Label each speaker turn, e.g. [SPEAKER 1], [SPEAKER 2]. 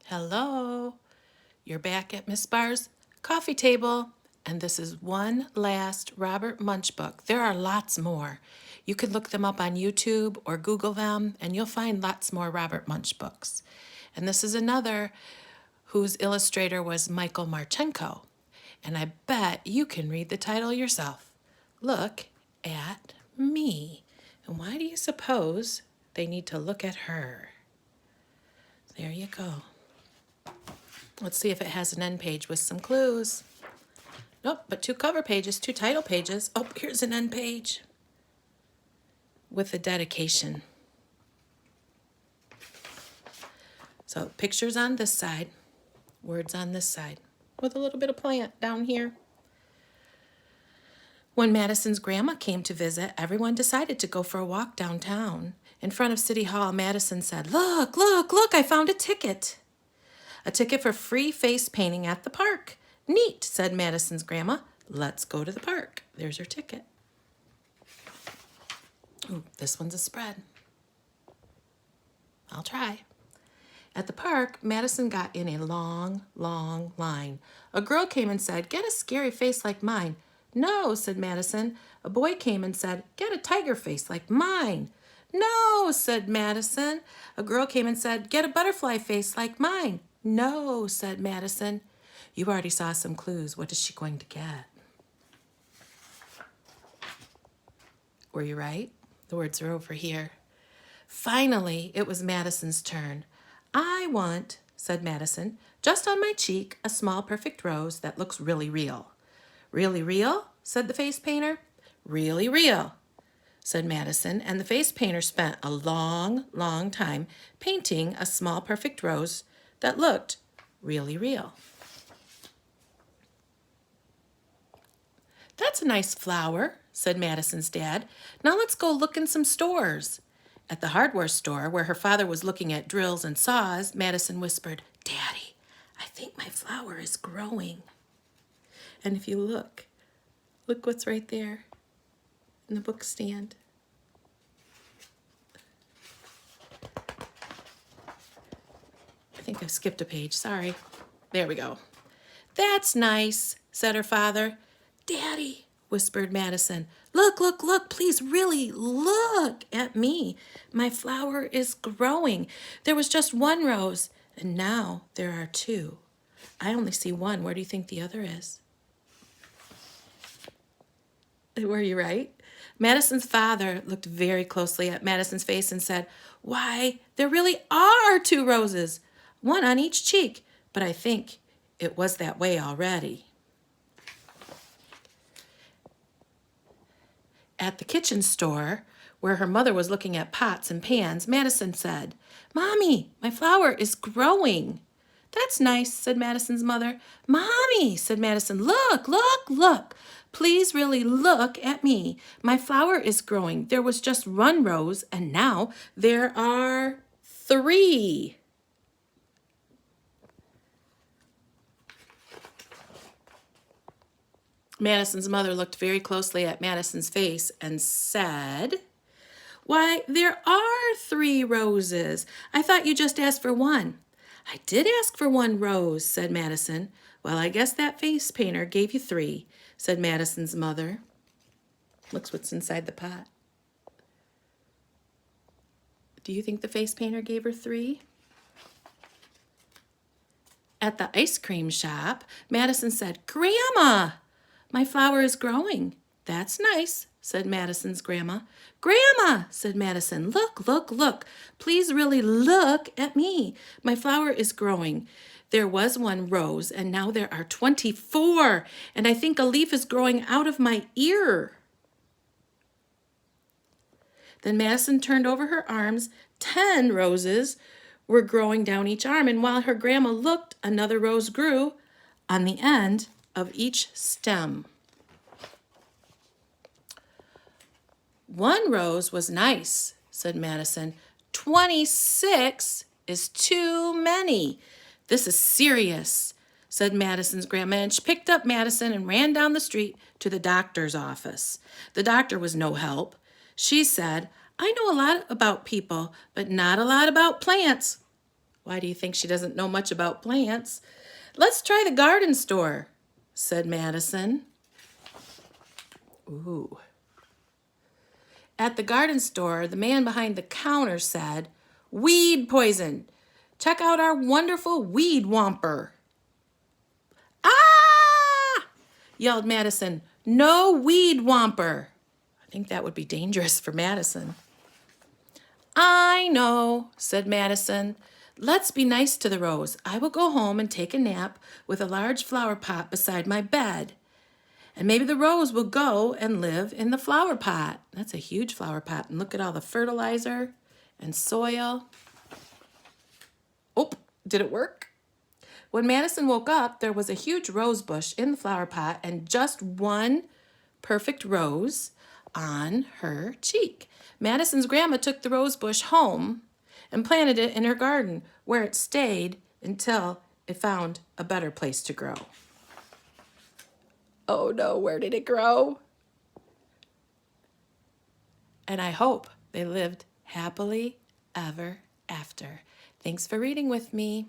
[SPEAKER 1] Hello, you're back at Miss Barr's coffee table, and this is one last Robert Munsch book. There are lots more. You can look them up on YouTube or Google them, and you'll find lots more Robert Munsch books. And this is another whose illustrator was Michael Marchenko. And I bet you can read the title yourself. Look at me. And why do you suppose they need to look at her? There you go. Let's see if it has an end page with some clues. Nope, but two cover pages, two title pages. Oh, here's an end page with a dedication. So pictures on this side, words on this side, with a little bit of plant down here. When Madison's grandma came to visit, everyone decided to go for a walk downtown. In front of City Hall, Madison said, "Look, look, look, I found a ticket. A ticket for free face painting at the park." "Neat," said Madison's grandma. "Let's go to the park." There's her ticket. Ooh, this one's a spread. I'll try. At the park, Madison got in a long, long line. A girl came and said, "Get a scary face like mine." "No," said Madison. A boy came and said, "Get a tiger face like mine." "No," said Madison. A girl came and said, "Get a butterfly face like mine." "No," said Madison. You already saw some clues. What is she going to get? Were you right? The words are over here. Finally, it was Madison's turn. "I want," said Madison, "just on my cheek, a small perfect rose that looks really real." "Really real?" said the face painter. "Really real," said Madison, and the face painter spent a long, long time painting a small perfect rose that looked really real. "That's a nice flower," said Madison's dad. "Now let's go look in some stores." At the hardware store, where her father was looking at drills and saws, Madison whispered, "Daddy, I think my flower is growing." And if you look what's right there in the book stand. I think I've skipped a page, sorry. There we go. "That's nice," said her father. "Daddy," whispered Madison, "look, look, look, please really look at me. My flower is growing. There was just one rose, and now there are two. I only see one. Where do you think the other is?" Were you right? Madison's father looked very closely at Madison's face and said, "Why, there really are two roses, one on each cheek, but I think it was that way already." At the kitchen store, where her mother was looking at pots and pans, Madison said, "Mommy, my flower is growing." "That's nice," said Madison's mother. "Mommy," said Madison, "look, look, look. Please really look at me. My flower is growing. There was just one rose, and now there are three." Madison's mother looked very closely at Madison's face and said, "Why, there are three roses. I thought you just asked for one." "I did ask for one rose," said Madison. "Well, I guess that face painter gave you three," said Madison's mother. Looks what's inside the pot. Do you think the face painter gave her three? At the ice cream shop, Madison said, "Grandma, my flower is growing." "That's nice," said Madison's grandma. "Grandma," said Madison, "look, look, look. Please really look at me. My flower is growing. There was one rose, and now there are 24, and I think a leaf is growing out of my ear." Then Madison turned over her arms. 10 roses were growing down each arm, and while her grandma looked, another rose grew on the end of each stem. "One rose was nice," said Madison. 26 is too many. "This is serious," said Madison's grandma, and she picked up Madison and ran down the street to the doctor's office. The doctor was no help. She said, "I know a lot about people, but not a lot about plants." Why do you think she doesn't know much about plants? Let's try the garden store, said Madison. Ooh. At the garden store, the man behind the counter said, "Weed poison. Check out our wonderful weed whomper." "Ah!" yelled Madison. "No weed whomper." I think that would be dangerous for Madison. "I know," said Madison. "Let's be nice to the rose. I will go home and take a nap with a large flower pot beside my bed. And maybe the rose will go and live in the flower pot." That's a huge flower pot. And look at all the fertilizer and soil. Oh, did it work? When Madison woke up, there was a huge rose bush in the flower pot and just one perfect rose on her cheek. Madison's grandma took the rose bush home and planted it in her garden, where it stayed until it found a better place to grow. Oh no, where did it grow? And I hope they lived happily ever after. Thanks for reading with me.